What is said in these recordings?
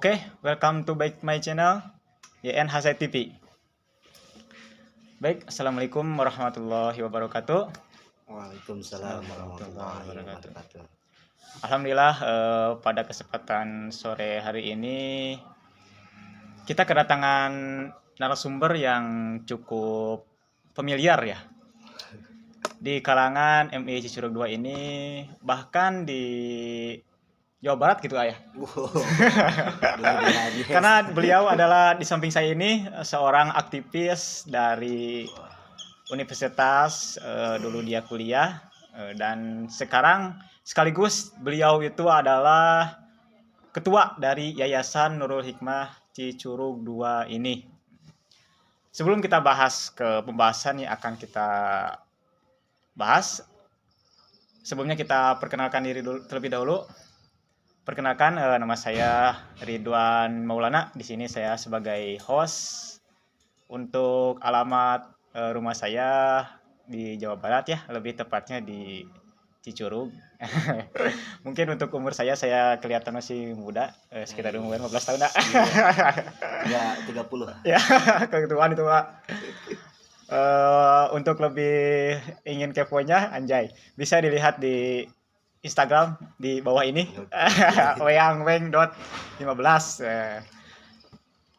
Oke, welcome to back my channel YN Hasai TV. Baik, assalamualaikum warahmatullahi wabarakatuh. Waalaikumsalam warahmatullahi wabarakatuh. Alhamdulillah, pada kesempatan sore hari ini kita kedatangan narasumber yang cukup familiar ya di kalangan MI Cicurug 2 ini, bahkan di Jawa Barat gitu ayah. Karena beliau adalah di samping saya ini seorang aktivis dari universitas, dulu dia kuliah, dan sekarang sekaligus beliau itu adalah ketua dari Yayasan Nurul Hikmah Cicurug 2 ini. Sebelum kita bahas ke pembahasan yang akan kita bahas, sebelumnya kita perkenalkan diri dulu, terlebih dahulu. Perkenalkan, nama saya Ridwan Maulana. Di sini saya sebagai host. Untuk alamat rumah saya di Jawa Barat ya, lebih tepatnya di Cicurug. Mungkin untuk umur saya kelihatan masih muda, sekitar umur 15 tahun dah. Ya, 30. Ya, ketuaan itu Pak. Untuk lebih ingin keponya, anjay, bisa dilihat di Instagram di bawah ini, weyangweng.15.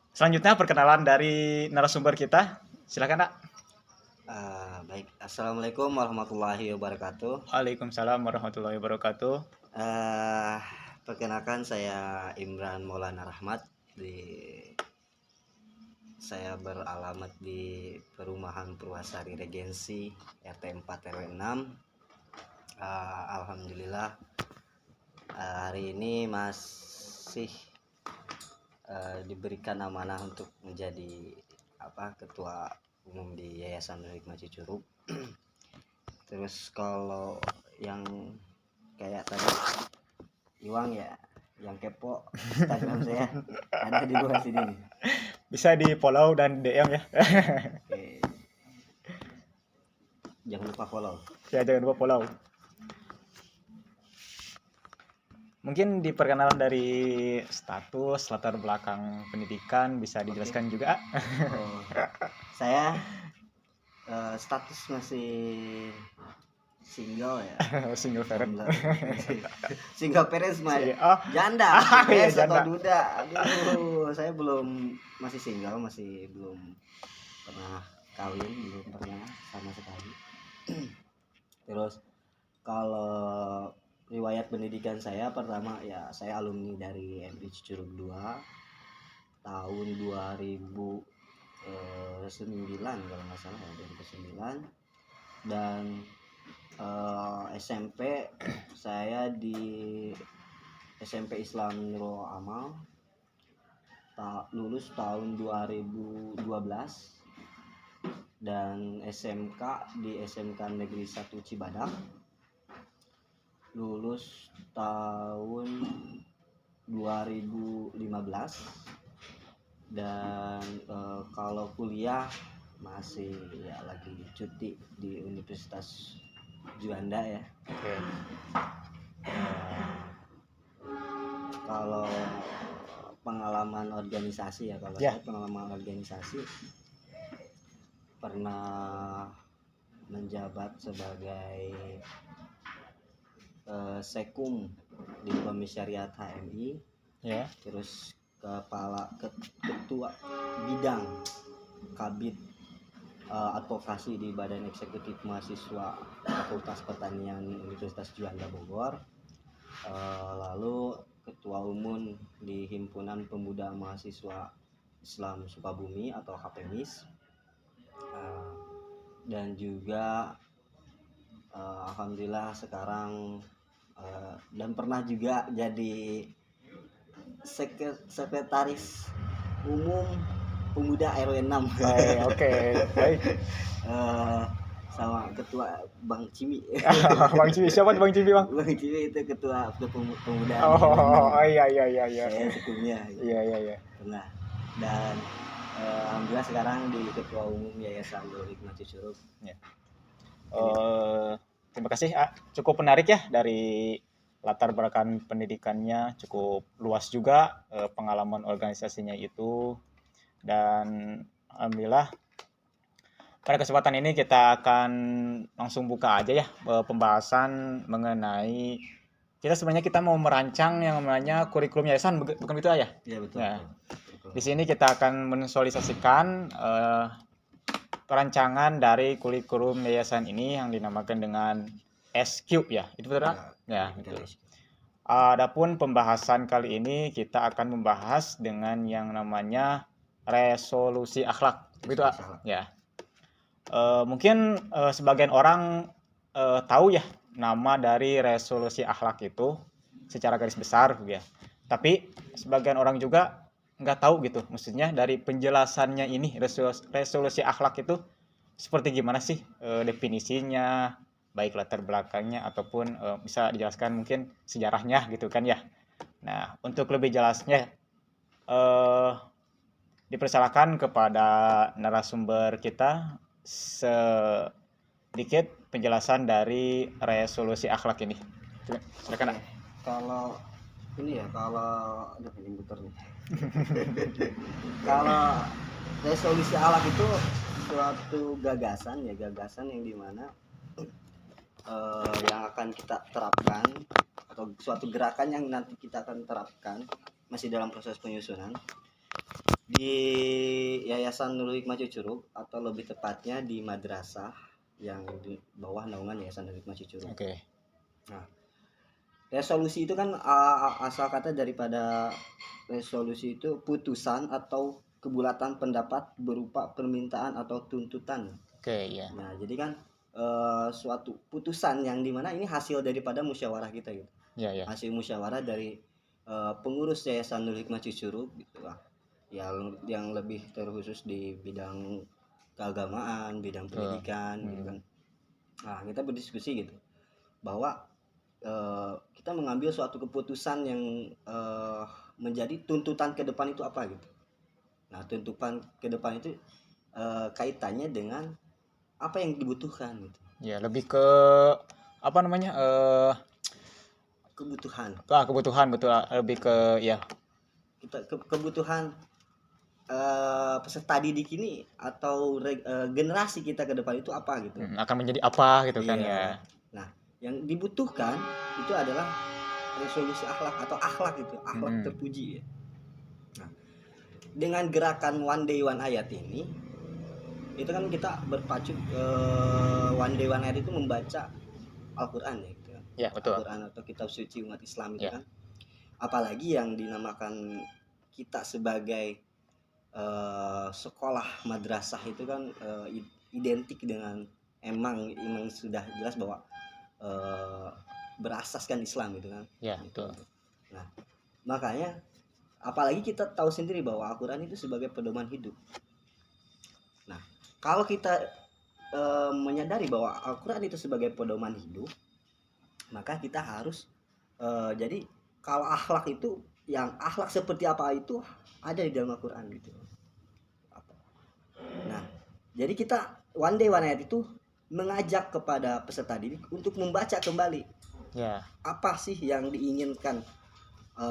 Selanjutnya perkenalan dari narasumber kita, silakan Kak. Baik, assalamualaikum warahmatullahi wabarakatuh. Waalaikumsalam warahmatullahi wabarakatuh. Perkenalkan, saya Imran Maulana Rahmat. Saya beralamat di Perumahan Purwasari Regensi RT 4 RW 6. Alhamdulillah, hari ini masih diberikan amanah untuk menjadi ketua umum di Yayasan Nurul Hikmah Cicurug. Terus kalau yang kayak tadi Iwang ya, yang kepo, Instagram saya ada di bawah sini nih. Bisa di follow dan DM ya. Oke. Jangan lupa follow. Ya, jangan lupa follow. Mungkin di perkenalan dari status, latar belakang pendidikan bisa dijelaskan juga. Saya status masih single ya. Single parent. Single parents mah. Janda, iya, atau janda. duda. Aduh, saya masih single, masih belum pernah kawin, belum pernah sama sekali. Terus kalau riwayat pendidikan saya, pertama ya saya alumni dari MI Cicurug 2 tahun 2009 kalau nggak salah ya, 2009. Dan SMP saya di SMP Islam Nurul Amal, lulus tahun 2012. Dan SMK di SMK Negeri 1 Cibadak, lulus tahun 2015. Dan kalau kuliah masih ya lagi cuti di Universitas Juanda ya. Oke. Kalau pengalaman organisasi ya, kalau Ya. saya pengalaman organisasi pernah menjabat sebagai Sekum di Komisariat HMI, Ya. terus ketua bidang Kabid advokasi di Badan Eksekutif Mahasiswa Fakultas Pertanian Universitas Juanda Bogor, lalu ketua umum di Himpunan Pemuda Mahasiswa Islam Sukabumi atau HPMIS, dan juga alhamdulillah sekarang dan pernah juga jadi sekretaris umum pemuda RW 6. Oke, baik. Sama ketua Bang Cimi. Bang Cibi, siapa Bang Cibi, Bang? Bang Cimi itu ketua pemuda. Iya. Saya sekumnya. Iya. Pernah. Dan alhamdulillah sekarang di ketua umum Yayasan Nurul Hikmah Cicurug. Ya. Terima kasih, cukup menarik ya dari latar belakang pendidikannya cukup luas juga, pengalaman organisasinya itu, dan alhamdulillah pada kesempatan ini kita akan langsung buka aja ya pembahasan mengenai kita mau merancang yang namanya kurikulum yayasan, bukan itu ya? Iya betul. Ya. Betul. Di sini kita akan menvisualisasikan perancangan dari kurikulum yayasan ini yang dinamakan dengan SQ ya. Itu betul? Ya, betul. Adapun pembahasan kali ini kita akan membahas dengan yang namanya resolusi akhlak. Begitu, ya. Mungkin sebagian orang tahu ya nama dari resolusi akhlak itu secara garis besar ya. Tapi sebagian orang juga nggak tahu gitu, maksudnya dari penjelasannya ini resolusi akhlak itu seperti gimana sih definisinya, baik latar belakangnya ataupun bisa dijelaskan mungkin sejarahnya gitu kan ya. Nah, untuk lebih jelasnya dipersilakan kepada narasumber kita sedikit penjelasan dari resolusi akhlak ini. Silakan. Kalau ini ya, kalau ini putar nih. Kalau resolusi akhlak itu suatu gagasan yang dimana yang akan kita terapkan atau suatu gerakan yang nanti kita akan terapkan masih dalam proses penyusunan di Yayasan Nurul Hikmah Cucurug, atau lebih tepatnya di madrasah yang di bawah naungan Yayasan Nurul Hikmah Cucurug. Oke. Nah, resolusi itu kan asal kata daripada resolusi itu putusan atau kebulatan pendapat berupa permintaan atau tuntutan. Oke, ya. Nah, jadi kan suatu putusan yang dimana ini hasil daripada musyawarah kita gitu. Ya, ya. Hasil musyawarah dari pengurus Yayasan Nurul Hikmah Cucurug gitu lah. Yang lebih terkhusus di bidang keagamaan, bidang pendidikan gitu kan. Nah, kita berdiskusi gitu bahwa kita mengambil suatu keputusan yang menjadi tuntutan ke depan itu apa gitu. Nah, tuntutan ke depan itu kaitannya dengan apa yang dibutuhkan gitu. Ya, lebih ke apa namanya? Kebutuhan. Kebutuhan, betul, lebih ke ya. Kita kebutuhan peserta didik ini atau generasi kita ke depan itu apa gitu. Akan menjadi apa gitu kan ya. Nah, yang dibutuhkan itu adalah resolusi akhlak atau akhlak itu, akhlak terpuji ya. Nah, dengan gerakan One Day One Ayat ini, itu kan kita berpacu One Day One Ayat itu membaca Al-Quran ya gitu. Ya, betul. Al-Quran atau kitab suci umat Islam itu kan. Apalagi yang dinamakan kita sebagai sekolah madrasah itu kan identik dengan emang sudah jelas bahwa berasaskan Islam gitu kan. Ya, betul. Nah, makanya apalagi kita tahu sendiri bahwa Al-Quran itu sebagai pedoman hidup. Nah, kalau kita menyadari bahwa Al-Quran itu sebagai pedoman hidup, maka kita harus jadi kalau akhlak itu, yang akhlak seperti apa itu ada di dalam Al-Quran gitu. Nah, jadi kita One Day One Ayat itu mengajak kepada peserta didik untuk membaca kembali. Ya. Apa sih yang diinginkan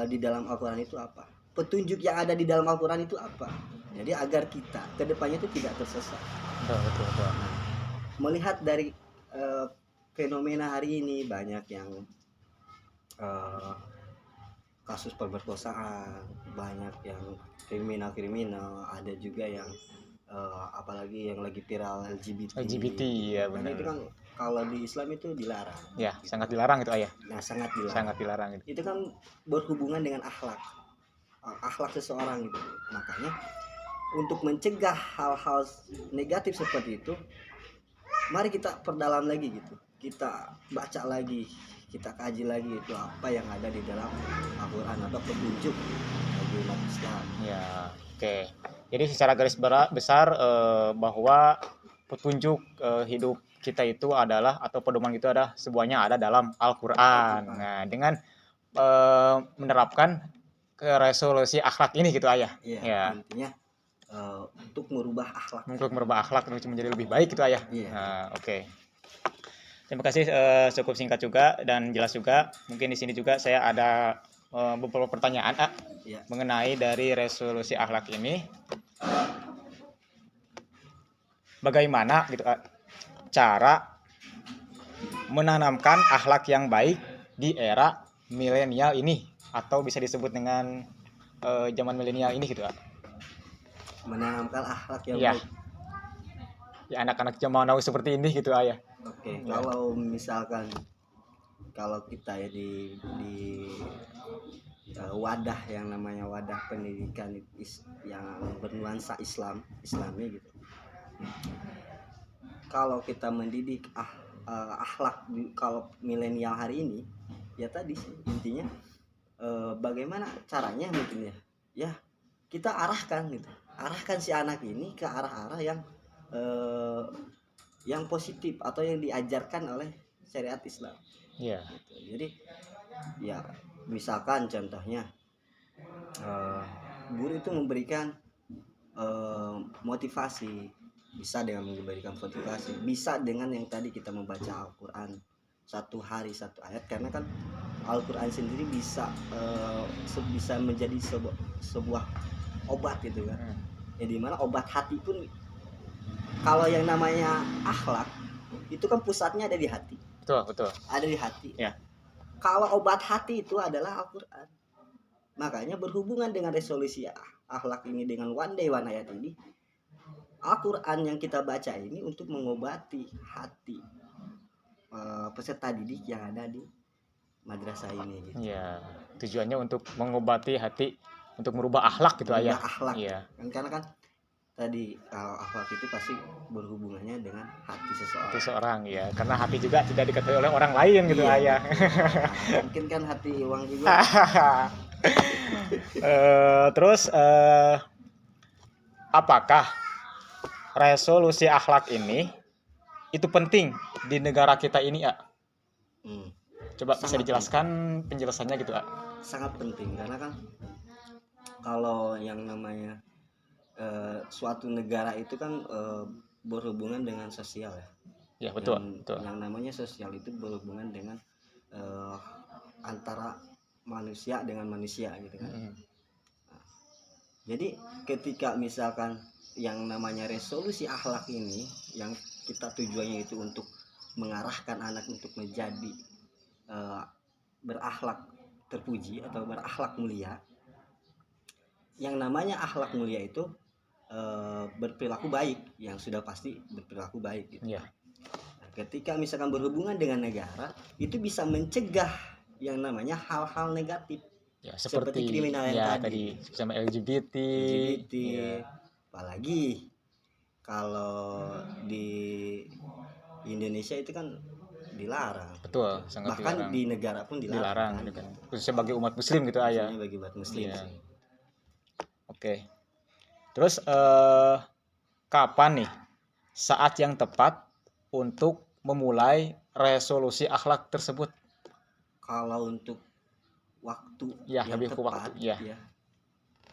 di dalam Al-Quran itu apa? Petunjuk yang ada di dalam Al-Quran itu apa? Jadi agar kita kedepannya itu tidak tersesat. Betul. Nah, melihat dari fenomena hari ini banyak yang kasus pemerkosaan, banyak yang kriminal, ada juga yang apalagi yang lagi viral LGBT ya benar. Itu kan kalau di Islam itu dilarang. Ya, gitu. Sangat dilarang itu ayah. Nah, sangat dilarang itu. Itu kan berhubungan dengan akhlak seseorang gitu. Makanya untuk mencegah hal-hal negatif seperti itu, mari kita perdalam lagi gitu. Kita baca lagi, kita kaji lagi itu apa yang ada di dalam Al-Quran atau petunjuk bagi umat Islam. Ya, oke. Jadi secara garis besar bahwa petunjuk hidup kita itu adalah, atau pedoman itu adalah semuanya ada dalam Al-Quran. Nah, dengan menerapkan ke resolusi akhlak ini gitu ayah. Iya, ya. Intinya untuk merubah akhlak. Untuk merubah akhlak menjadi lebih baik gitu ayah. Iya. Nah, oke. Terima kasih, cukup singkat juga dan jelas juga. Mungkin di sini juga saya ada beberapa pertanyaan Ya. mengenai dari resolusi akhlak ini. Bagaimana gitu cara menanamkan akhlak yang baik di era milenial ini, atau bisa disebut dengan zaman milenial ini gitu Menanamkan akhlak yang ya. baik. Ya, anak-anak zaman now seperti ini gitu ya. Oke, Ya. kalau misalkan kalau kita ya di wadah yang namanya wadah pendidikan yang bernuansa Islami gitu. Kalau kita mendidik akhlak kalau milenial hari ini, ya tadi sih intinya bagaimana caranya mungkin ya kita arahkan gitu, arahkan si anak ini ke arah-arah yang positif atau yang diajarkan oleh syariat Islam. Iya. Gitu. Jadi ya misalkan contohnya guru itu memberikan motivasi, bisa dengan memberikan motivasi, bisa dengan yang tadi kita membaca Al-Quran satu hari satu ayat, karena kan Al-Quran sendiri bisa menjadi sebuah obat gitu kan. Ya dimana obat hati pun, kalau yang namanya akhlak itu kan pusatnya ada di hati. Betul. Ada di hati. Ya. Kalau obat hati itu adalah Al-Quran. Makanya berhubungan dengan resolusi akhlak ini dengan one day one ayat ini, Al-Quran yang kita baca ini untuk mengobati hati peserta didik yang ada di madrasah ini gitu. Ya, tujuannya untuk mengobati hati, untuk merubah akhlak gitu ayah. Akhlak. Iya. Karena kan tadi akhlak itu pasti berhubungannya dengan hati seseorang. Hati seorang ya, karena hati juga tidak diketahui oleh orang lain gitu ayah. Nah, mungkin kan hati uang juga. Terus apakah resolusi akhlak ini itu penting di negara kita ini ya? Coba bisa dijelaskan penjelasannya gitu Sangat penting, karena kan kalau yang namanya suatu negara itu kan berhubungan dengan sosial ya. Ya betul. Yang namanya sosial itu berhubungan dengan antara manusia dengan manusia gitu kan. Nah, jadi ketika misalkan yang namanya resolusi akhlak ini, yang kita tujuannya itu untuk mengarahkan anak untuk menjadi berakhlak terpuji atau berakhlak mulia. Yang namanya akhlak mulia itu berperilaku baik, yang sudah pasti berperilaku baik gitu. Ya. Nah, ketika misalkan berhubungan dengan negara, itu bisa mencegah yang namanya hal-hal negatif. Ya, seperti kriminal yang tadi sama LGBT. Ya. Apalagi kalau di Indonesia itu kan dilarang. Betul, sangat bahkan dilarang. Di negara pun dilarang. Khususnya bagi umat muslim gitu ayah. Bagi umat muslim. Ya. Oke. Terus kapan nih saat yang tepat untuk memulai resolusi akhlak tersebut? Kalau untuk waktu yang lebih tepat, waktu ya.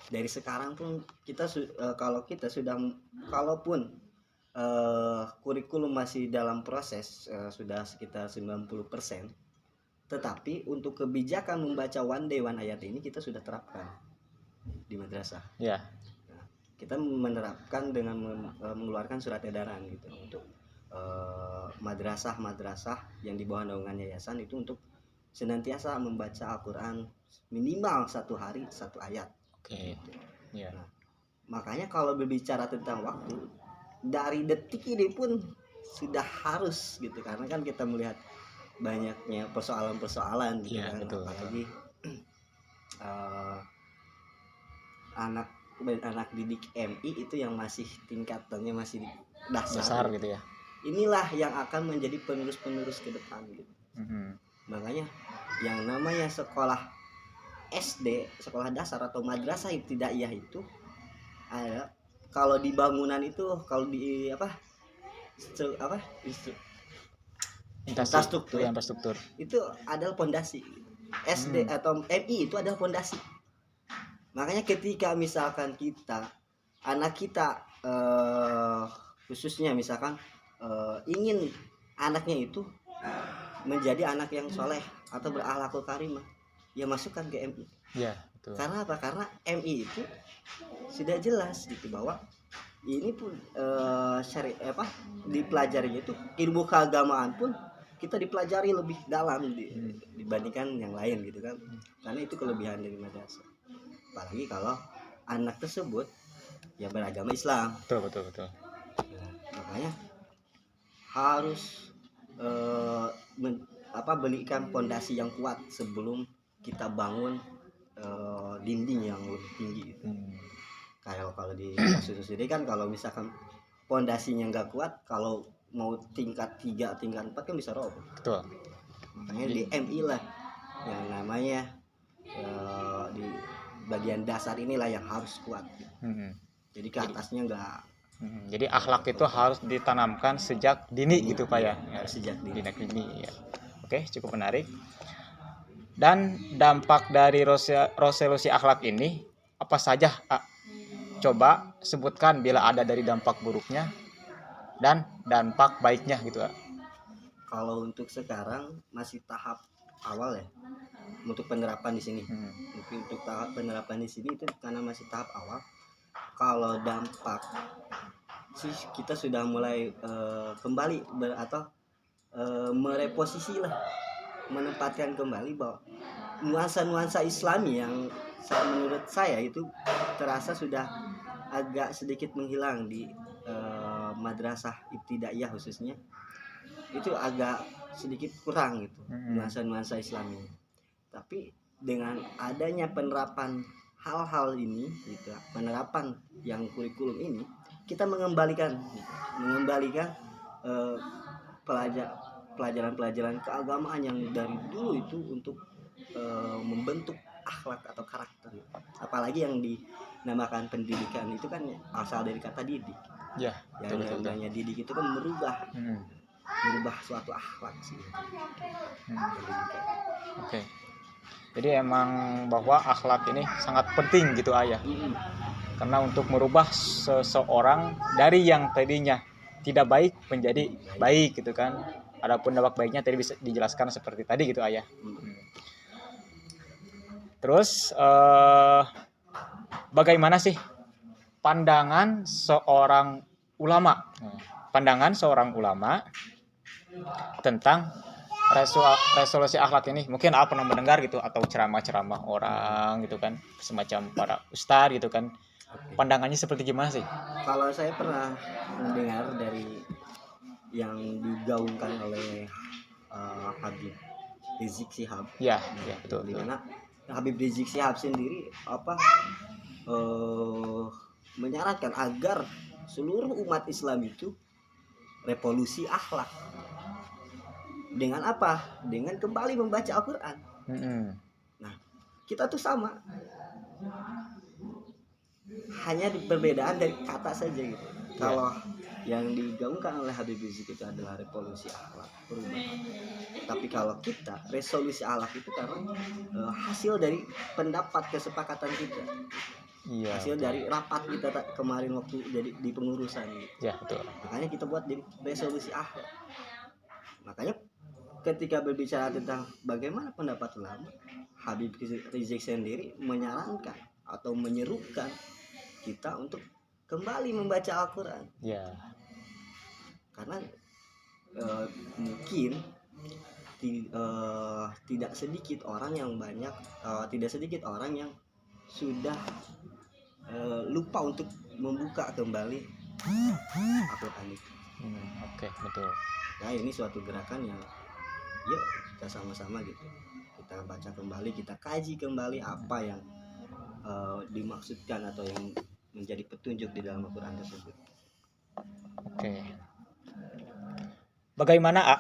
Dari sekarang pun kita kalaupun kurikulum masih dalam proses, sudah sekitar 90%, tetapi untuk kebijakan membaca one day one ayat ini kita sudah terapkan di madrasah. Ya. Nah, kita menerapkan dengan mengeluarkan surat edaran gitu untuk madrasah yang di bawah naungan yayasan itu untuk senantiasa membaca Al-Quran minimal satu hari satu ayat. Oke. Ya. Nah, makanya kalau berbicara tentang waktu, dari detik ini pun sudah harus gitu, karena kan kita melihat banyaknya persoalan-persoalan gitu ya, kan. Betul. Apalagi anak didik MI itu yang masih tingkatannya masih dasar gitu ya. Inilah yang akan menjadi penerus ke depan gitu. Makanya yang namanya sekolah SD, sekolah dasar atau madrasah ibtidaiyah itu ada, kalau di bangunan itu, kalau di infrastruktur itu adalah pondasi. SD atau MI itu adalah pondasi. Makanya ketika misalkan anak kita khususnya misalkan ingin anaknya itu menjadi anak yang soleh atau berakhlakul karimah, ya masukkan ke MI. Ya, betul. Karena apa? Karena MI itu sudah jelas gitu bahwa ini pun dipelajarinya itu ilmu keagamaan pun kita dipelajari lebih dalam dibandingkan yang lain gitu kan. Karena itu kelebihan dari madrasah. Apalagi kalau anak tersebut ya beragama Islam. Betul. Nah, makanya harus berikan pondasi yang kuat sebelum kita bangun dinding yang lebih tinggi gitu. Kalau di kasus sendiri kan kalau misalkan pondasinya nggak kuat, kalau mau tingkat 3, tingkat 4 kan bisa roboh. Betul. Makanya di MI lah yang namanya di bagian dasar inilah yang harus kuat. Jadi ke atasnya nggak. Jadi akhlak itu harus ditanamkan sejak dini gitu Pak ya. Sejak dini ya. Oke, cukup menarik. Dan dampak dari resolusi akhlak ini apa saja? Coba sebutkan bila ada dari dampak buruknya dan dampak baiknya gitu. Kalau untuk sekarang masih tahap awal ya untuk penerapan di sini. Mungkin untuk tahap penerapan di sini itu karena masih tahap awal. Kalau dampak sih kita sudah mulai kembali mereposisi lah, menempatkan kembali bahwa nuansa-nuansa Islami yang menurut saya itu terasa sudah agak sedikit menghilang di madrasah ibtidaiyah khususnya, itu agak sedikit kurang gitu nuansa-nuansa Islami. Tapi dengan adanya penerapan hal-hal ini gitu, penerapan yang kurikulum ini, kita mengembalikan pelajaran-pelajaran keagamaan yang dari dulu itu untuk membentuk akhlak atau karakter. Apalagi yang dinamakan pendidikan itu kan asal dari kata didik. Ya, yang namanya didik itu kan merubah suatu akhlak sih. Oke. Jadi emang bahwa akhlak ini sangat penting gitu Ayah. Karena untuk merubah seseorang dari yang tadinya tidak baik menjadi baik gitu kan. Adapun dampak baiknya tadi bisa dijelaskan seperti tadi gitu Ayah. Terus bagaimana sih pandangan seorang ulama tentang resolusi akhlak ini? Mungkin pernah mendengar gitu atau ceramah-ceramah orang gitu kan, semacam para ustadz gitu kan. Pandangannya seperti gimana sih? Kalau saya pernah mendengar dari yang digaungkan oleh Habib Rizik Syihab. Ya, betul. Dimana Habib Rizik Syihab sendiri menyarankan agar seluruh umat Islam itu revolusi akhlak. Dengan apa? Dengan kembali membaca Al-Quran. Nah, kita tuh sama. Hanya perbedaan dari kata saja gitu. Kalau yang digaungkan oleh Habib Rizik itu adalah revolusi akhlak, perubahan. Tapi kalau kita resolusi akhlak itu karena hasil dari pendapat kesepakatan kita. Hasil dari rapat kita kemarin waktu jadi di pengurusan gitu. Ya, betul. Makanya kita buat jadi resolusi akhlak. Makanya ketika berbicara tentang bagaimana pendapat ulama, Habib Rizik sendiri menyarankan atau menyerukan kita untuk kembali membaca Al-Quran. Ya. Karena mungkin tidak sedikit orang yang sudah lupa untuk membuka kembali Al-Quran itu. Oke, betul. Nah, ini suatu gerakan yang yuk kita sama-sama gitu, kita baca kembali, kita kaji kembali apa yang dimaksudkan atau yang menjadi petunjuk di dalam Al-Quran tersebut. Oke. Bagaimana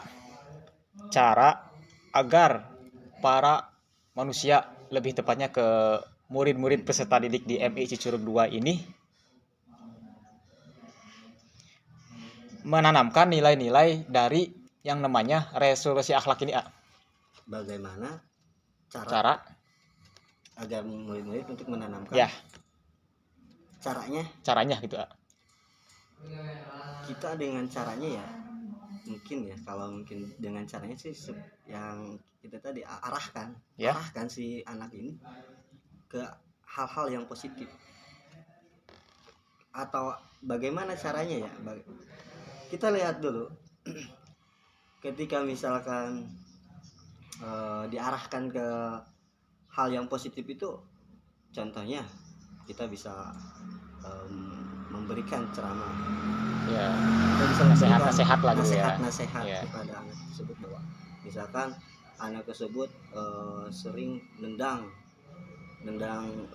cara agar para manusia, lebih tepatnya ke murid-murid peserta didik di MI Cicurug 2 ini menanamkan nilai-nilai dari yang namanya resolusi akhlak ini? Bagaimana cara agar murid-murid untuk menanamkan? Ya. Caranya gitu. Kita dengan caranya ya mungkin ya, kalau mungkin dengan caranya sih yang kita tadi arahkan Ya. arahkan si anak ini ke hal-hal yang positif. Atau bagaimana caranya ya, kita lihat dulu ketika misalkan diarahkan ke hal yang positif itu, contohnya kita bisa memberikan ceramah, Ya. kita bisa Nasihat lah gitu ya. nasihat Ya. kepada anak tersebut, bahwa misalkan anak tersebut sering nendang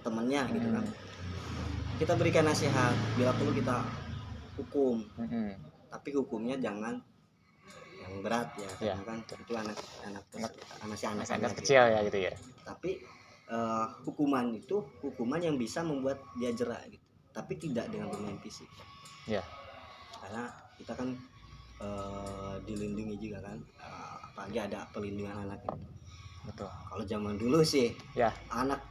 temannya gitu kan, kita berikan nasihat, bila perlu kita hukum, tapi hukumnya jangan yang berat ya, karena kan itu anak kecil ya gitu ya. Tapi hukuman itu hukuman yang bisa membuat dia jera gitu, tapi tidak dengan bermain fisik Ya. karena kita kan dilindungi juga kan, apalagi ada pelindungan anak itu. Betul. Kalau zaman dulu sih Ya. anak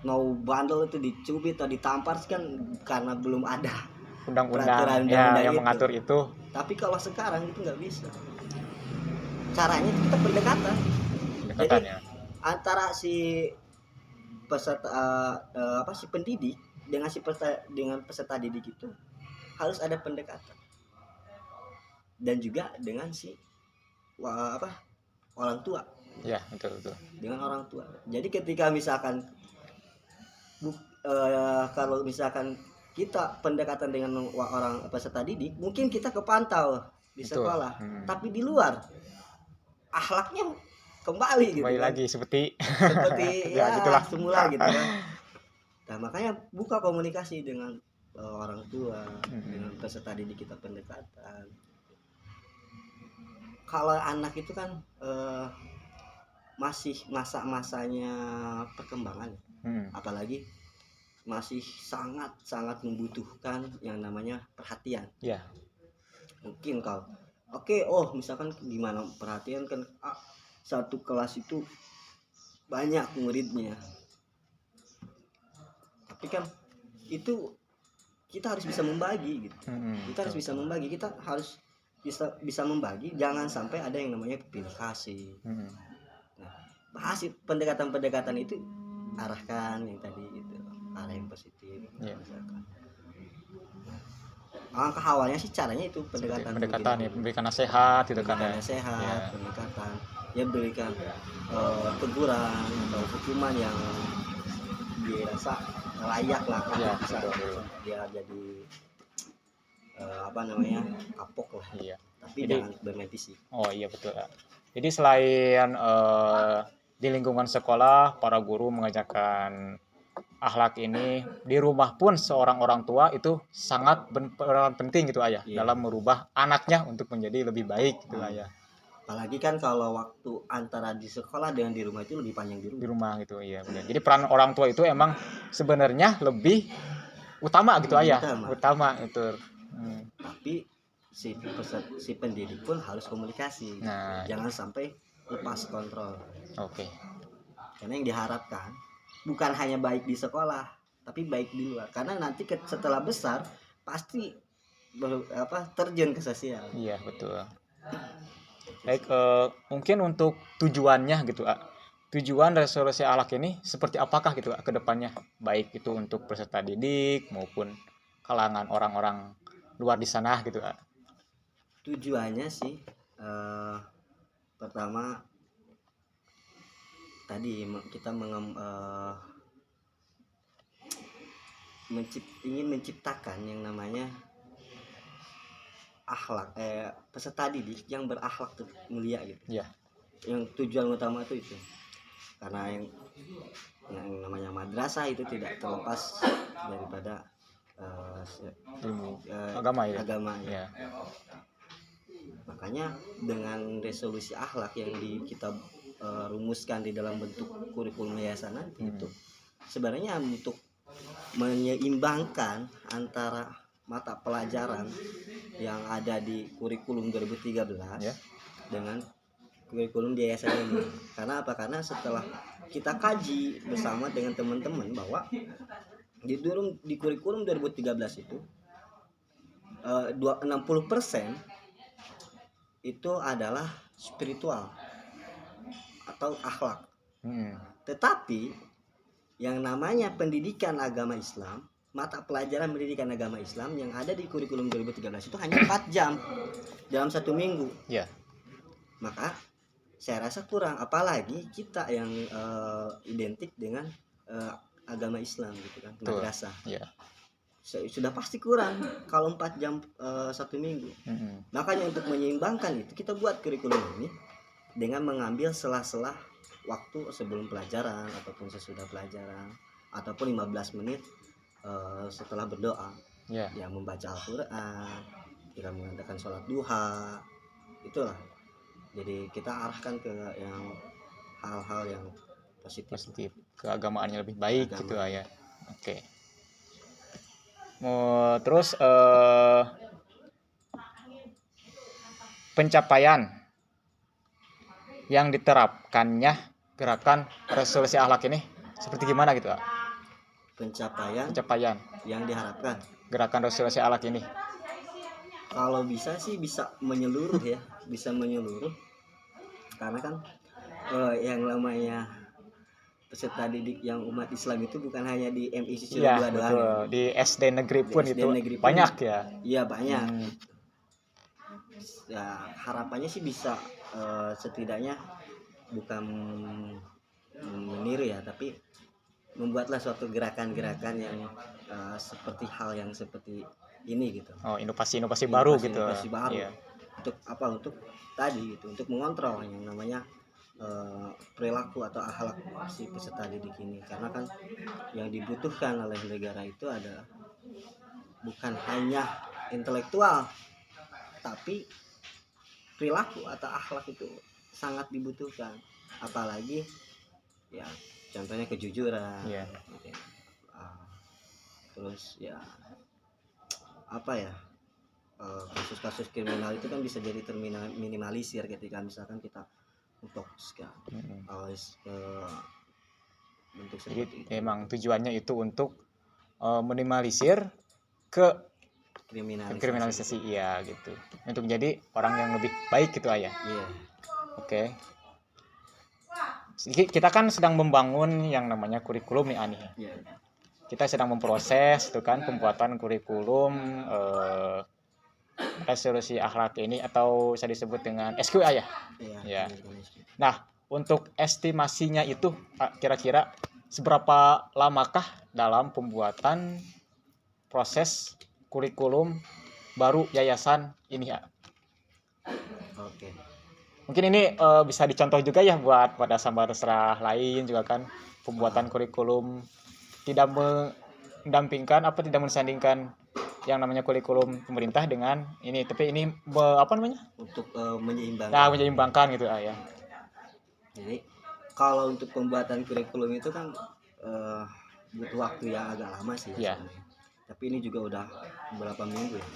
mau bandel itu dicubit atau ditampar kan karena belum ada Undang-undang ya yang itu mengatur itu. Tapi kalau sekarang itu nggak bisa. Caranya itu kita pendekatan. Jadi ya. antara si peserta si pendidik dengan peserta didik itu harus ada pendekatan. Dan juga dengan si orang tua. Ya, betul. Dengan orang tua. Jadi ketika misalkan kalau misalkan kita pendekatan dengan orang peserta didik, mungkin kita kepantau di sekolah, tapi di luar akhlaknya kembali gitu kan? lagi seperti ya gitulah semula gitu kan. Nah, makanya buka komunikasi dengan orang tua, dengan peserta didik kita pendekatan. Kalau anak itu kan masih masa-masanya perkembangan, apalagi masih sangat membutuhkan yang namanya perhatian. Ya. Mungkin kalau misalkan gimana perhatian kan, satu kelas itu banyak muridnya, tapi kan itu kita harus bisa membagi gitu. Kita harus bisa membagi, kita harus bisa membagi, jangan sampai ada yang namanya pilih kasih. Nah, bahas pendekatan itu, arahkan yang tadi gitu, arah yang positif. Misalkan langkah awalnya sih caranya itu pendekatan ya, memberikan nasihat gitu kan, pendekatan ya, berikan teguran atau hukuman yang dirasa layak lah, bisa dia jadi kapok lah. Tapi jangan bermain fisik. Oh iya, betul. Jadi selain di lingkungan sekolah para guru mengajarkan akhlak ini, di rumah pun seorang orang tua itu sangat berperan penting gitu ayah, dalam merubah anaknya untuk menjadi lebih baik gitu ayah. Apalagi kan kalau waktu antara di sekolah dengan di rumah itu lebih panjang di rumah gitu, iya benar. Jadi peran orang tua itu emang sebenarnya lebih utama gitu ayah. Utama itu. Tapi si pendidik pun harus komunikasi. Jangan sampai lepas kontrol. Oke. Karena yang diharapkan bukan hanya baik di sekolah, tapi baik di luar. Karena nanti setelah besar pasti terjun ke sosial. Iya, betul. Baik, mungkin untuk tujuannya gitu, tujuan resolusi akhlak ini seperti apakah gitu ke depannya, baik itu untuk peserta didik maupun kalangan orang-orang luar di sana gitu. Tujuannya sih pertama tadi kita ingin menciptakan yang namanya akhlak peserta didik yang berakhlak mulia gitu. Ya. Yang tujuan utama itu. Karena yang namanya madrasah itu tidak terlepas daripada agama ya. Ya. Makanya dengan resolusi akhlak yang kita rumuskan di dalam bentuk kurikulum yayasan nanti itu sebenarnya untuk menyeimbangkan antara mata pelajaran yang ada di kurikulum 2013 dengan kurikulum di yayasan ini. Karena apa? Karena setelah kita kaji bersama dengan teman-teman bahwa di kurikulum 2013 itu 60% itu adalah spiritual atau akhlak. Mm-mm. Tetapi yang namanya pendidikan agama Islam, mata pelajaran pendidikan agama Islam yang ada di kurikulum 2013 itu hanya 4 jam dalam 1 minggu. Ya. Maka saya rasa kurang, apalagi kita yang identik dengan agama Islam gitu kan, Betul. madrasah. Ya. Sudah pasti kurang kalau 4 jam 1 minggu. Mm-mm. Makanya untuk menyeimbangkan itu kita buat kurikulum ini dengan mengambil sela-sela waktu sebelum pelajaran ataupun sesudah pelajaran ataupun 15 menit setelah berdoa. Ya. Ya membaca Al-Qur'an, kita mengadakan sholat duha. Itulah. Jadi kita arahkan ke yang hal-hal yang positif. Keagamaannya lebih baik gitu Agama. ya. Oke. Terus pencapaian yang diterapkannya gerakan resolusi akhlak ini seperti gimana gitu, Kak? Pencapaian yang diharapkan gerakan resolusi akhlak ini. Kalau bisa sih bisa menyeluruh ya, bisa menyeluruh. Karena kan yang namanya peserta didik yang umat Islam itu bukan hanya di MI Sisiro Iya, 2 doang. betul. Di SD negeri Di pun SD itu negeri pun banyak ya. Iya banyak. Hmm. Ya harapannya sih bisa setidaknya bukan meniru ya, tapi membuatlah suatu gerakan-gerakan yang seperti hal yang seperti ini gitu. Oh, inovasi baru gitu. Inovasi baru. Iya. Untuk apa? Untuk tadi gitu, untuk mengontrol yang namanya perilaku atau akhlak si peserta didik ini. Karena kan yang dibutuhkan oleh negara itu ada bukan hanya intelektual, tapi perilaku atau akhlak itu sangat dibutuhkan. Apalagi ya contohnya kejujuran. Iya. Terus ya apa ya, kasus-kasus kriminal itu kan bisa jadi terminimalisir ketika misalkan kita memfokuskan bentuk Jadi seperti itu. memang tujuannya itu untuk minimalisir ke kriminalisasi, iya gitu. Untuk menjadi orang yang lebih baik gitu Ayah. Iya. Oke. Kita kan sedang membangun yang namanya kurikulum nih Ani. Iya. Kita sedang memproses itu kan pembuatan kurikulum resolusi akhlak ini atau bisa disebut dengan SQ Ayah. Iya. Ya. Nah, untuk estimasinya itu kira-kira seberapa lamakah dalam pembuatan proses kurikulum baru yayasan ini ya? Oke. Mungkin ini bisa dicontoh juga ya buat pada sambaresra lain juga kan, pembuatan kurikulum tidak mendampingkan tidak mensandingkan yang namanya kurikulum pemerintah dengan ini, tapi ini apa namanya? Untuk menyeimbangkan. Nah, menyeimbangkan gitu ya. Jadi kalau untuk pembuatan kurikulum itu kan butuh waktu yang agak lama sih ya. Tapi ini juga udah beberapa minggu ya.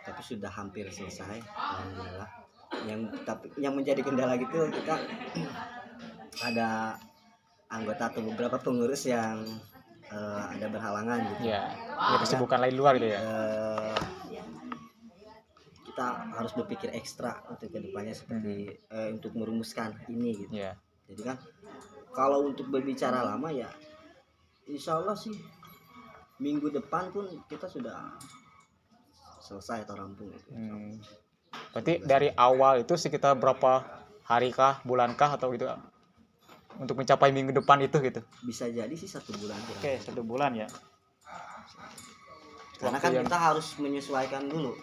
Tapi sudah hampir selesai alhamdulillah. Yang menjadi kendala gitu kita ada anggota atau beberapa pengurus yang ada berhalangan gitu. Ya kesibukan lain luar gitu ya. Kita harus berpikir ekstra untuk kedepannya seperti untuk merumuskan ini gitu. Ya. Jadi kan kalau untuk berbicara lama ya insya Allah sih minggu depan pun kita sudah selesai atau rampung gitu. Berarti dari awal itu sekitar berapa hari kah, bulan kah atau gitu untuk mencapai minggu depan itu gitu? Bisa jadi sih 1 bulan. Oke, 1 bulan ya. Karena kan kita harus menyesuaikan dulu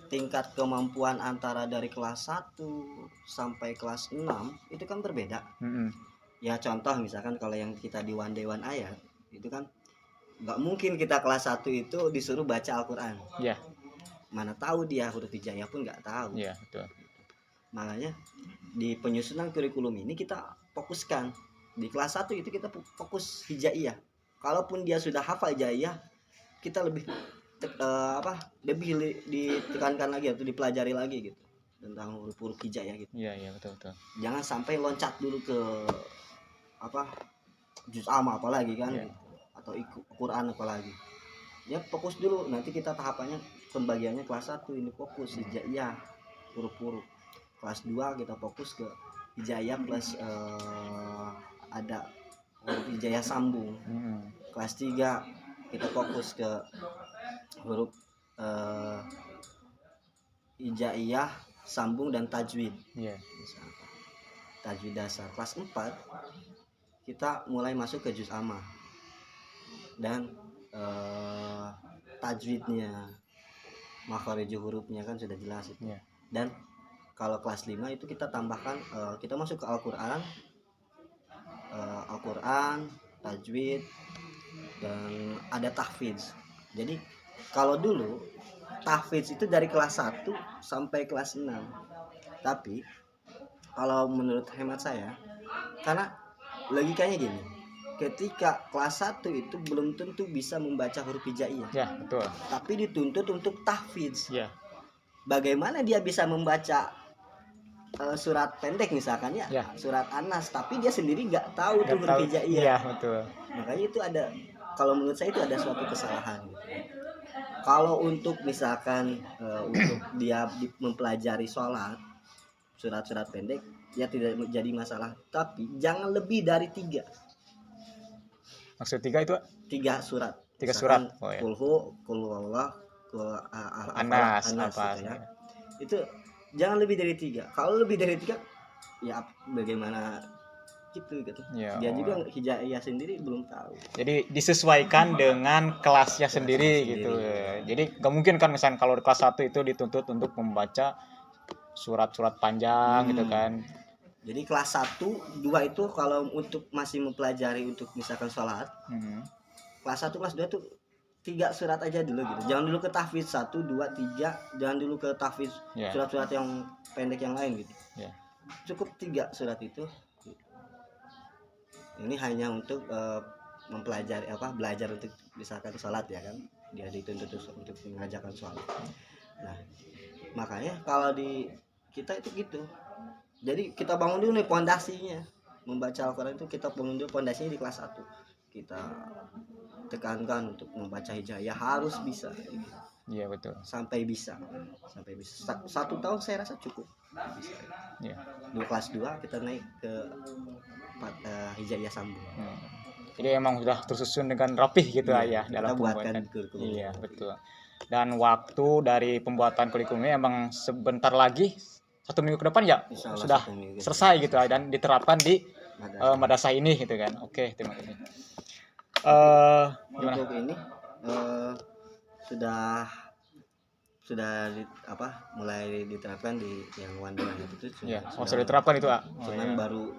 tingkat kemampuan antara dari kelas 1 sampai kelas 6 itu kan berbeda. Ya contoh misalkan kalau yang kita di One Day One Ayat itu kan nggak mungkin kita kelas 1 itu disuruh baca Al-Quran. Iya. Mana tahu dia huruf hijaiyah pun nggak tahu. Iya, betul. Makanya di penyusunan kurikulum ini kita fokuskan di kelas 1 itu kita fokus hijaiyah. Kalaupun dia sudah hafal hijaiyah, kita lebih lebih ditekankan lagi atau dipelajari lagi gitu tentang huruf-huruf hijaiyah gitu. Iya, betul. Jangan sampai loncat dulu ke juz amma apalagi kan gitu. Atau Quran apalagi. Ya fokus dulu, nanti kita tahapannya pembagiannya kelas 1 ini fokus hijaiyah. huruf-huruf. Kelas 2 kita fokus ke hijaiyah plus ada huruf hijaiyah sambung. Kelas 3 kita fokus ke huruf hijaiyah sambung dan tajwid. Misalkan tajwid dasar. Kelas 4 kita mulai masuk ke juz amma dan tajwidnya, makharijul hurufnya kan sudah jelas itu. Dan kalau kelas 5 itu kita tambahkan kita masuk ke Al-Qur'an, tajwid, dan ada tahfidz. Jadi kalau dulu tahfidz itu dari kelas 1 sampai kelas 6. Tapi kalau menurut hemat saya, karena logikanya gini, ketika kelas 1 itu belum tentu bisa membaca huruf hijaiyah. Ya, betul. Tapi dituntut untuk tahfidz. Ya. Bagaimana dia bisa membaca surat pendek misalkan ya, surat An-Nas, tapi dia sendiri nggak tahu tuh huruf hijaiyah. Iya, betul. Makanya itu ada, kalau menurut saya itu ada suatu kesalahan gitu. Kalau untuk misalkan untuk dia mempelajari sholat, surat-surat pendek, ya tidak menjadi masalah. Tapi jangan lebih dari 3. Maksud 3 itu 3 surat. 3 surat. Oh, ya. Qul Allah, Anas, gitu ya. Itu jangan lebih dari 3. Kalau lebih dari 3, ya bagaimana gitu. Ya, dia juga hijaiyah sendiri belum tahu. Jadi disesuaikan dengan kelasnya sendiri gitu. Jadi nggak mungkin kan misalnya kalau di kelas 1 itu dituntut untuk membaca surat-surat panjang gitu kan. Jadi kelas 1, 2 itu kalau untuk masih mempelajari untuk misalkan sholat, kelas 1, kelas 2 itu 3 surat aja dulu gitu. Jangan dulu ke tahfidz 1, 2, 3. Jangan dulu ke tahfidz surat-surat yang pendek yang lain gitu. Cukup 3 surat itu. Ini hanya untuk mempelajari belajar untuk misalkan sholat ya kan. Dia dituntut untuk mengajarkan sholat. Nah, makanya kalau di kita itu gitu. Jadi kita bangun dulu nih pondasinya. Membaca Al-Qur'an itu kita bangun dulu pondasinya di kelas 1. Kita tekankan untuk membaca hijaiyah harus bisa. Iya, betul. Sampai bisa. 1 tahun saya rasa cukup. Bisa. Iya. Di kelas 2 kita naik ke hijaiyah sambung. Jadi emang sudah tersusun dengan rapih gitu ya dalam pembuatan. Iya, betul. Dan waktu dari pembuatan kurikulumnya emang sebentar lagi 1 minggu ke depan ya sudah selesai gitu dan diterapkan di madrasah ini gitu kan. Oke, terima kasih. Untuk ini mulai diterapkan di yang Wanda itu sudah diterapkan itu, cuman baru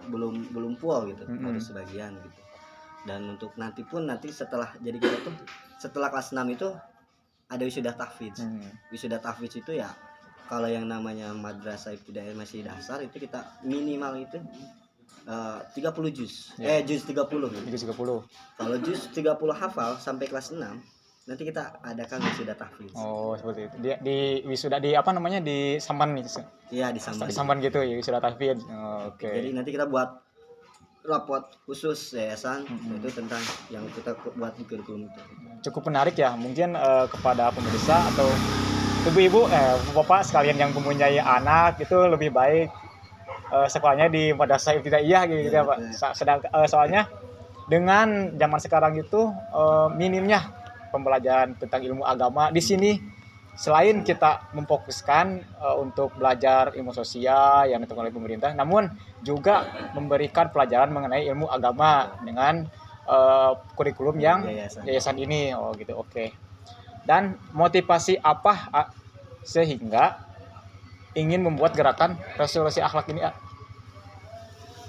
belum full gitu, baru sebagian gitu. Dan untuk nanti setelah jadi kita tuh setelah kelas 6 itu ada wisuda tahfidz. Wisuda tahfidz itu ya kalau yang namanya madrasah ibtidaiyah masih dasar itu kita minimal itu 30 juz. Juz 30. Juz 30. Kalau juz 30 hafal sampai kelas 6 nanti kita adakan wisuda tahfidz. Oh, seperti itu. Di wisuda di apa namanya? Di Samban nih. Iya, di Samban. Di Samban gitu ya, wisuda tahfidz. Oke. Jadi nanti kita buat rapot khusus yayasan itu tentang yang kita buat di kurikulum itu. Cukup menarik ya. Mungkin kepada pemirsa atau ibu-ibu, bapak sekalian yang mempunyai anak itu lebih baik sekolahnya di madrasah ibtidaiyah gitu ya, Pak. Soalnya dengan zaman sekarang itu minimnya pembelajaran tentang ilmu agama di sini, selain kita memfokuskan untuk belajar ilmu sosial yang ditentukan oleh pemerintah, namun juga memberikan pelajaran mengenai ilmu agama dengan kurikulum yang yayasan ini. Oh gitu, oke. Dan motivasi apa sehingga ingin membuat gerakan resolusi akhlak ini?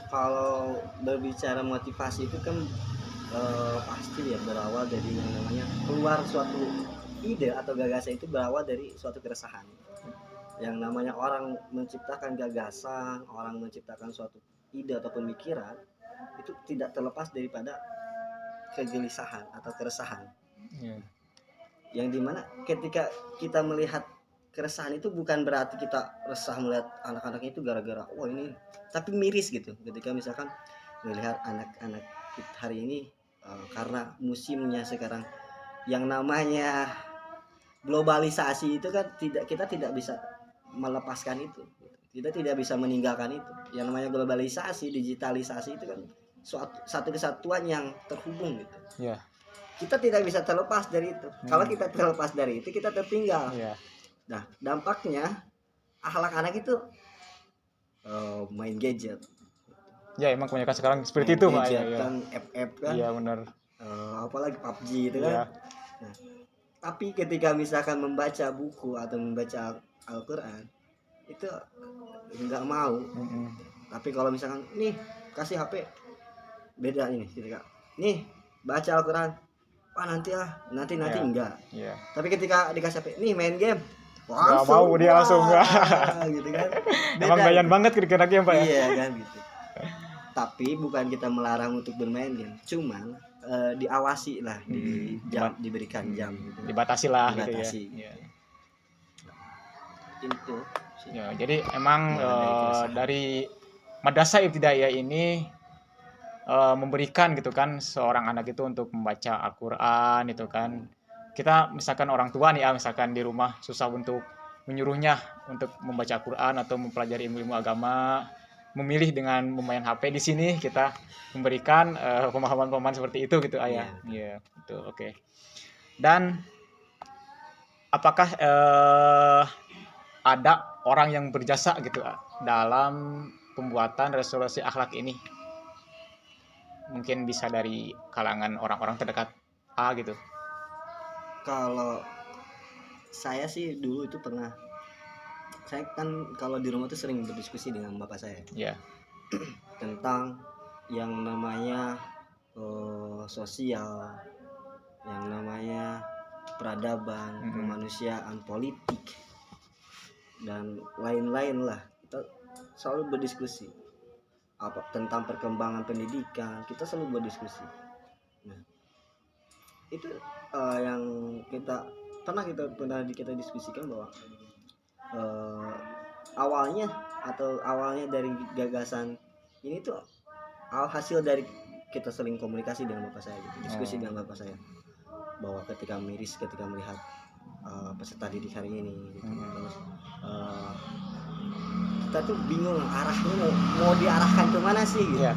Kalau berbicara motivasi itu kan pasti ya berawal dari yang namanya keluar suatu ide atau gagasan itu berawal dari suatu keresahan. Yang namanya orang menciptakan gagasan, orang menciptakan suatu ide atau pemikiran itu tidak terlepas daripada kegelisahan atau keresahan. Yang dimana ketika kita melihat keresahan itu bukan berarti kita resah melihat anak-anaknya itu gara-gara wah ini, tapi miris gitu ketika misalkan melihat anak-anak hari ini karena musimnya sekarang yang namanya globalisasi itu kan kita tidak bisa melepaskan itu. Kita tidak bisa meninggalkan itu. Yang namanya globalisasi, digitalisasi itu kan satu kesatuan yang terhubung gitu. Ya. Kita tidak bisa terlepas dari itu. Kalau kita terlepas dari itu, kita tertinggal. Ya. Nah, dampaknya akhlak anak itu main gadget. Ya, emang kebanyakan sekarang seperti Main itu, Pak. gadget Ya. kan, FF kan. Iya, benar. Apalagi PUBG itu Iya. kan. Nah, tapi ketika misalkan membaca buku atau membaca Al-Quran itu nggak mau. Tapi kalau misalkan nih kasih HP, beda ini ketika nih baca Al-Quran, nanti Ya. enggak. Iya. Tapi ketika dikasih HP, nih main game, Nggak mau, dia langsung nggak. gitu kan. Emang doyan banget kira-kira game, Pak ya? Iya kan gitu. Tapi bukan kita melarang untuk bermain game, cuman diawasi lah, diberikan jam gitu. Dibatasi lah gitu ya. Iya. Itu. Ya, jadi emang Nah, dari Madrasah Ibtidaiyah ini memberikan gitu kan seorang anak itu untuk membaca Al-Qur'an itu kan. Kita misalkan orang tua nih ya, misalkan di rumah susah untuk menyuruhnya untuk membaca Al-Qur'an atau mempelajari ilmu-ilmu agama, memilih dengan memain HP. Di sini kita memberikan pemahaman-pemahaman seperti itu gitu, Ayah. Iya, betul. Oke. Dan apakah ada orang yang berjasa gitu dalam pembuatan resolusi akhlak ini? Mungkin bisa dari kalangan orang-orang terdekat A gitu. Kalau saya sih dulu itu pernah, saya kan kalau di rumah tuh sering berdiskusi dengan bapak saya. Ya. Tentang yang namanya sosial, yang namanya peradaban, kemanusiaan, politik, dan lain-lain lah. Kita selalu berdiskusi tentang perkembangan pendidikan, kita selalu berdiskusi. Nah, itu yang kita pernah diskusikan bahwa awalnya dari gagasan ini tuh hasil dari kita sering komunikasi dengan bapak saya gitu, diskusi dengan bapak saya, bahwa ketika melihat peserta didik hari ini gitu. Terus kita tuh bingung arahnya mau diarahkan kemana sih gitu. Yeah.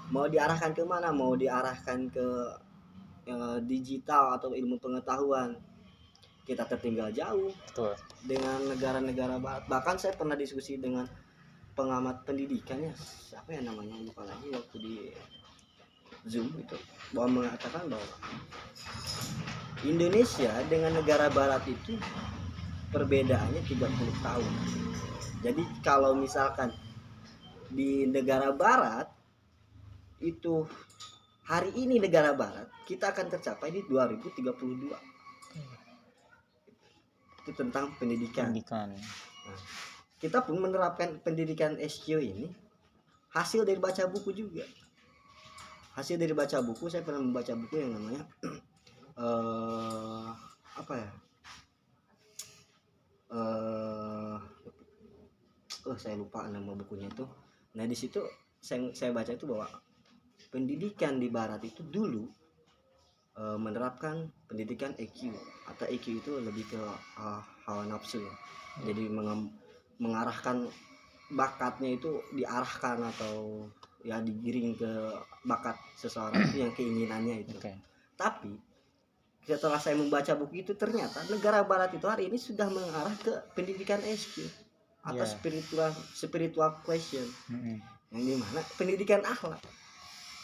Mau diarahkan kemana, mau diarahkan ke digital atau ilmu pengetahuan. Kita tertinggal jauh. Betul. Dengan negara-negara barat. Bahkan saya pernah diskusi dengan pengamat pendidikannya, siapa ya namanya, lupa lagi, waktu di Zoom itu, bahwa mengatakan bahwa Indonesia dengan negara barat itu perbedaannya 30 tahun. Jadi kalau misalkan di negara barat itu hari ini negara barat, kita akan tercapai di 2032. Itu tentang pendidikan. Nah, kita pun menerapkan pendidikan SQ ini hasil dari baca buku juga. Hasil dari baca buku, saya pernah membaca buku yang namanya saya lupa nama bukunya itu. Nah, di situ saya baca itu bahwa pendidikan di barat itu dulu menerapkan pendidikan EQ, atau EQ itu lebih ke hawa nafsu ya. Jadi mengarahkan bakatnya itu, diarahkan atau ya digiring ke bakat seseorang itu yang keinginannya itu. Tapi setelah saya membaca buku itu, ternyata negara barat itu hari ini sudah mengarah ke pendidikan SQ atau spiritual question, yang dimana pendidikan akhlak.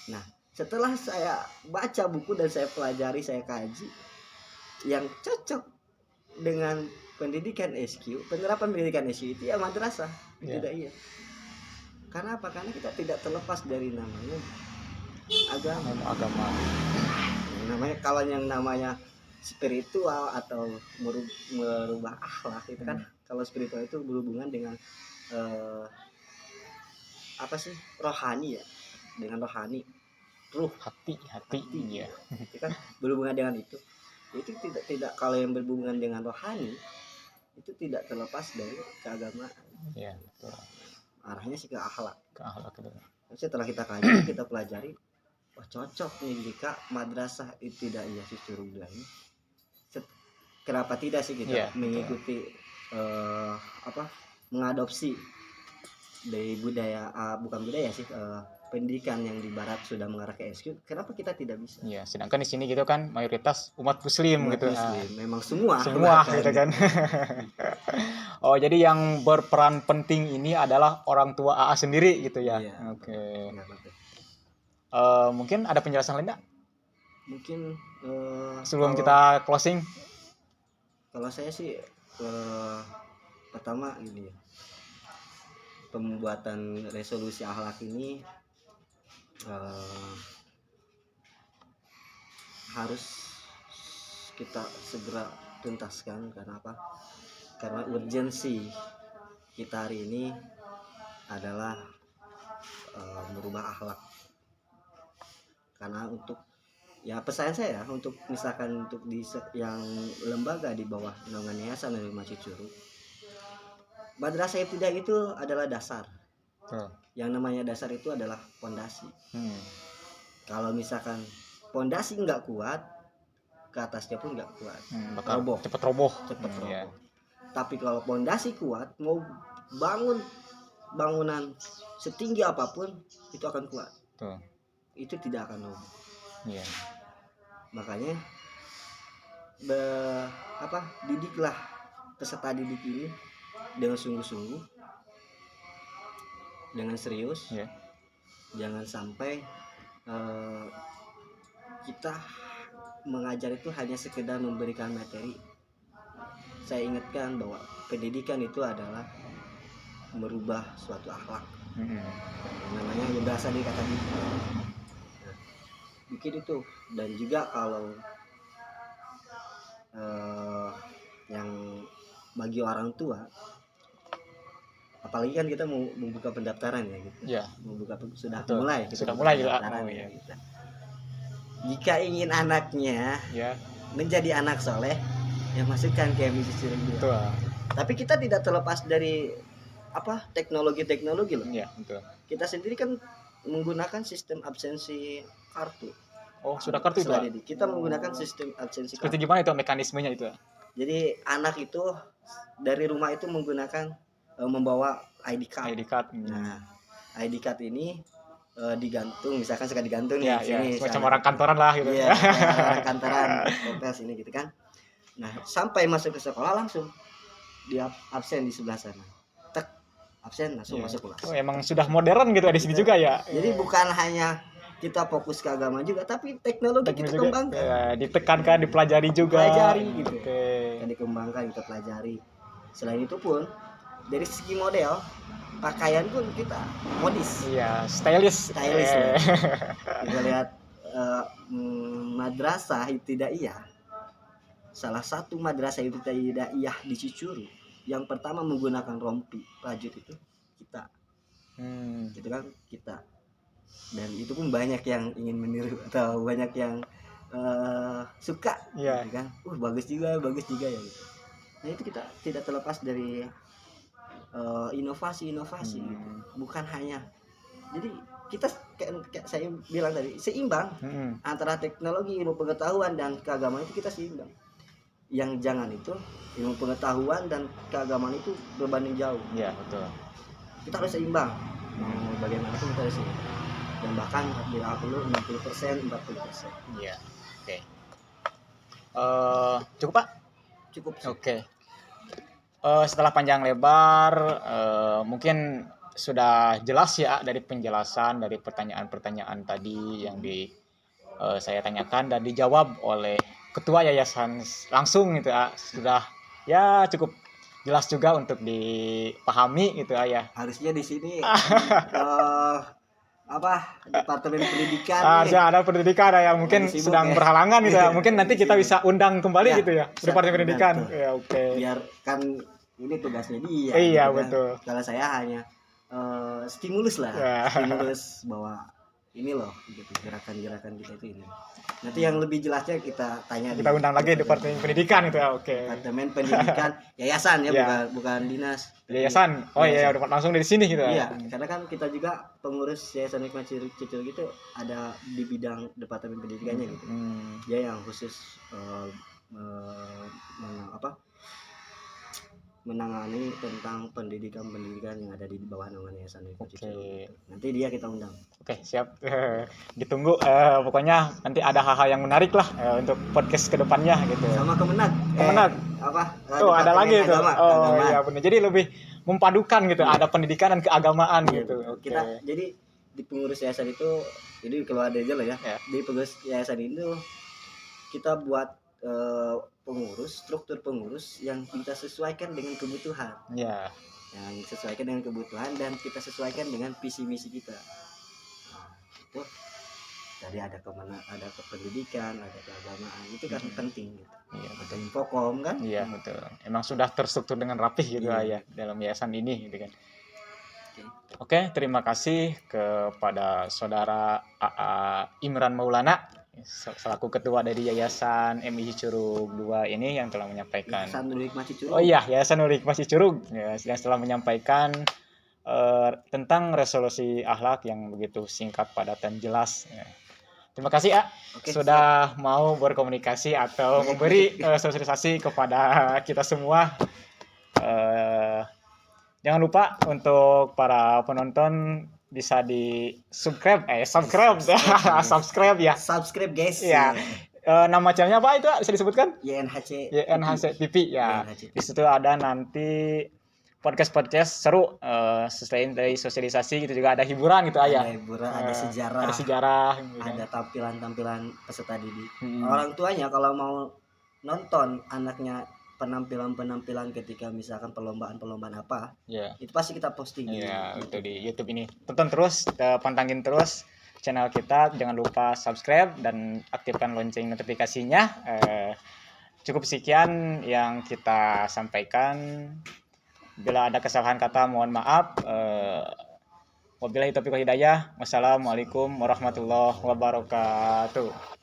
Nah, setelah saya baca buku dan saya pelajari, saya kaji, yang cocok dengan pendidikan SQ, penerapan pendidikan SQ itu ya madrasah, tidak iya. Karena apa? Karena kita tidak terlepas dari namanya agama. Namanya, kalau yang namanya spiritual atau merubah akhlak itu kan, kalau spiritual itu berhubungan dengan rohani ya, dengan rohani, ruh, hati ya. Itu kan berhubungan dengan itu. Itu tidak kalau yang berhubungan dengan rohani itu tidak terlepas dari keagamaan. Iya, betul. Arahnya sih ke akhlak. Setelah kita kaji, kita pelajari, cocok nih jika madrasah ibtidaiyah Syukurullah ini. Kenapa tidak sih kita mengikuti mengadopsi dari bukan budaya sih, pendidikan yang di barat sudah mengarah ke SQ, kenapa kita tidak bisa? Iya, sedangkan di sini gitu kan mayoritas umat muslim Umat gitu. Muslim, memang semua Semua bahkan. gitu kan. Oh, jadi yang berperan penting ini adalah orang tua AA sendiri gitu ya. Iya, Oke. nggak apa-apa. Mungkin ada penjelasan lain nggak Mungkin sebelum kalau- kita closing? Kalau saya sih pertama ini ya, pembuatan resolusi akhlak ini harus kita segera tuntaskan. Karena apa? Karena urgensi kita hari ini adalah merubah akhlak. Karena untuk ya pesan saya untuk misalkan untuk yang lembaga di bawah naungan Yayasan Anima Cicurug, madrasah ibtidaiyah itu adalah dasar. Yang namanya dasar itu adalah pondasi. Kalau misalkan pondasi nggak kuat, ke atasnya pun nggak kuat, Bakal roboh. cepet roboh. Cepet roboh. Iya. Tapi kalau pondasi kuat, mau bangun bangunan setinggi apapun itu akan kuat. Tuh. Itu tidak akan roboh. Iya. Makanya didiklah peserta didik ini dengan sungguh-sungguh, dengan serius. Iya. Jangan sampai kita mengajar itu hanya sekedar memberikan materi. Saya ingatkan bahwa pendidikan itu adalah merubah suatu akhlak. Namanya yang berasal dari kata didik. Bikin itu. Dan juga kalau yang bagi orang tua, apalagi kan kita mau membuka pendaftaran ya gitu. Iya. Sudah Betul. mulai. Sudah mulai juga. pendaftaran Oh, ya, iya. gitu. Jika ingin anaknya Ya. menjadi anak soleh, ya masukkan ke MI Cicurug juga. Betul. Tapi kita tidak terlepas dari teknologi loh. Iya, betul. Kita sendiri kan menggunakan sistem absensi kartu. Oh, sudah kartu itu. Setelah didik, kita menggunakan sistem absensi Seperti kartu. gimana itu mekanismenya itu? Jadi anak itu dari rumah itu menggunakan membawa ID card. ID card. Nah, ID card ini digantung, misalkan suka digantung nih Ya, sini. semacam orang kantoran lah gitu. Iya, kayak orang kantoran, kompres ini gitu kan. Nah, sampai masuk ke sekolah langsung dia absen di sebelah sana. Tek, absen langsung Iya. masuk kelas. Oh, emang sudah modern gitu di sini juga ya. Jadi bukan hanya kita fokus ke agama juga, tapi teknologi kita kembangkan. Ya, ditekankan, dipelajari juga. Pelajari gitu. Oke. Kita dikembangkan, kita pelajari. Selain itu pun dari segi model pakaian pun kita modis. Iya, stylish. Lah. Kita lihat madrasah ibtidaiyah. Salah satu madrasah ibtidaiyah di Cicurug yang pertama menggunakan rompi rajut itu kita. Gitu kan, kita. Dan itu pun banyak yang ingin meniru atau banyak yang suka. Iya. Gitu kan. Bagus juga ya gitu. Nah, itu kita tidak terlepas dari inovasi-inovasi gitu. Bukan hanya, jadi kita kayak saya bilang tadi, seimbang antara teknologi, ilmu pengetahuan dan keagamaan itu kita seimbang. Yang jangan itu ilmu pengetahuan dan keagamaan itu berbanding jauh. Iya, betul. Kita harus seimbang. Bagaimanapun kita harus seimbang. Dan bahkan bila perlu 60%, 40%. Iya. Oke. Cukup, Pak? Cukup sih. Oke. Setelah panjang lebar, mungkin sudah jelas ya dari penjelasan dari pertanyaan-pertanyaan tadi yang saya tanyakan dan dijawab oleh ketua yayasan langsung gitu ya. Sudah ya cukup jelas juga untuk dipahami gitu ya. Harusnya di sini departemen pendidikan ada pendidikan ya, mungkin sibuk sedang ya. berhalangan gitu ya. Mungkin nanti kita Sibuk. bisa undang kembali Ya, gitu ya, bisa departemen undang pendidikan. tuh. Ya, oke. Biar kan ini tugasnya dia. Iya, gitu kan. betul. Kalau saya hanya stimulus lah, Ya. stimulus bahwa ini loh gitu, gerakan-gerakan kita itu ini. Nanti yang lebih jelasnya kita tanya. Kita undang lagi departemen pendidikan itu ya, oke. Departemen pendidikan yayasan ya, Ya. bukan dinas. Yayasan. Oh iya, Yayasan. udah langsung dari sini gitu ya. Iya, karena kan kita juga pengurus Yayasan Hikmah Cicurug gitu ada di bidang departemen pendidikannya gitu. Dia yang khusus menangani tentang pendidikan yang ada di bawah naungan Yayasan Universitas Oke. Curug. Nanti dia kita undang. Oke, siap. Ditunggu. Pokoknya nanti ada hal-hal yang menarik lah untuk podcast kedepannya gitu. Sama Kemenag. Kemenag. Apa? Oh, ada lagi itu. Agama, Oh agama. iya benar. Jadi lebih mempadukan gitu. Ada pendidikan dan keagamaan Iya, gitu. betul. Oke. Kita jadi di pengurus yayasan itu, jadi kalau ada aja lah ya. Ya. Di pengurus yayasan itu kita buat struktur pengurus yang kita sesuaikan dengan kebutuhan. Ya. Yang sesuaikan dengan kebutuhan dan kita sesuaikan dengan visi misi kita. Nah, itu tadi ada kependidikan, ada keagamaan, itu kan penting gitu. Iya Ada betul. infokom kan? Iya betul. Emang sudah terstruktur dengan rapih gitu Iya. ya dalam yayasan ini gitu kan. Oke. Oke, terima kasih kepada saudara AA Imran Maulana selaku ketua dari Yayasan MII Curug 2 ini yang telah menyampaikan. Yayasan Nurul Hikmah Cicurug. Oh iya, Yayasan Nurul Hikmah Cicurug ya, yang telah menyampaikan tentang resolusi akhlak yang begitu singkat, padat dan jelas. Ya. Terima kasih A Oke, sudah mau berkomunikasi atau memberi sosialisasi kepada kita semua. Jangan lupa untuk para penonton bisa di subscribe subscribe ya. Subscribe guys. Ya. Nama channelnya apa itu bisa disebutkan? YNHC TV ya. YNHC. Di situ ada nanti podcast seru, selain dari sosialisasi gitu juga ada hiburan gitu Ada ayah. hiburan, ada sejarah, Ada sejarah gitu. ada tampilan-tampilan peserta didik. Hmm. Orang tuanya kalau mau nonton anaknya penampilan-penampilan ketika misalkan perlombaan apa, Ya. itu pasti kita posting Iya, di itu di YouTube ini. Tonton terus, pantangin terus channel kita. Jangan lupa subscribe dan aktifkan lonceng notifikasinya. Cukup sekian yang kita sampaikan. Bila ada kesalahan kata, mohon maaf. Wabillahi taufiq wal hidayah. Wassalamualaikum warahmatullahi wabarakatuh.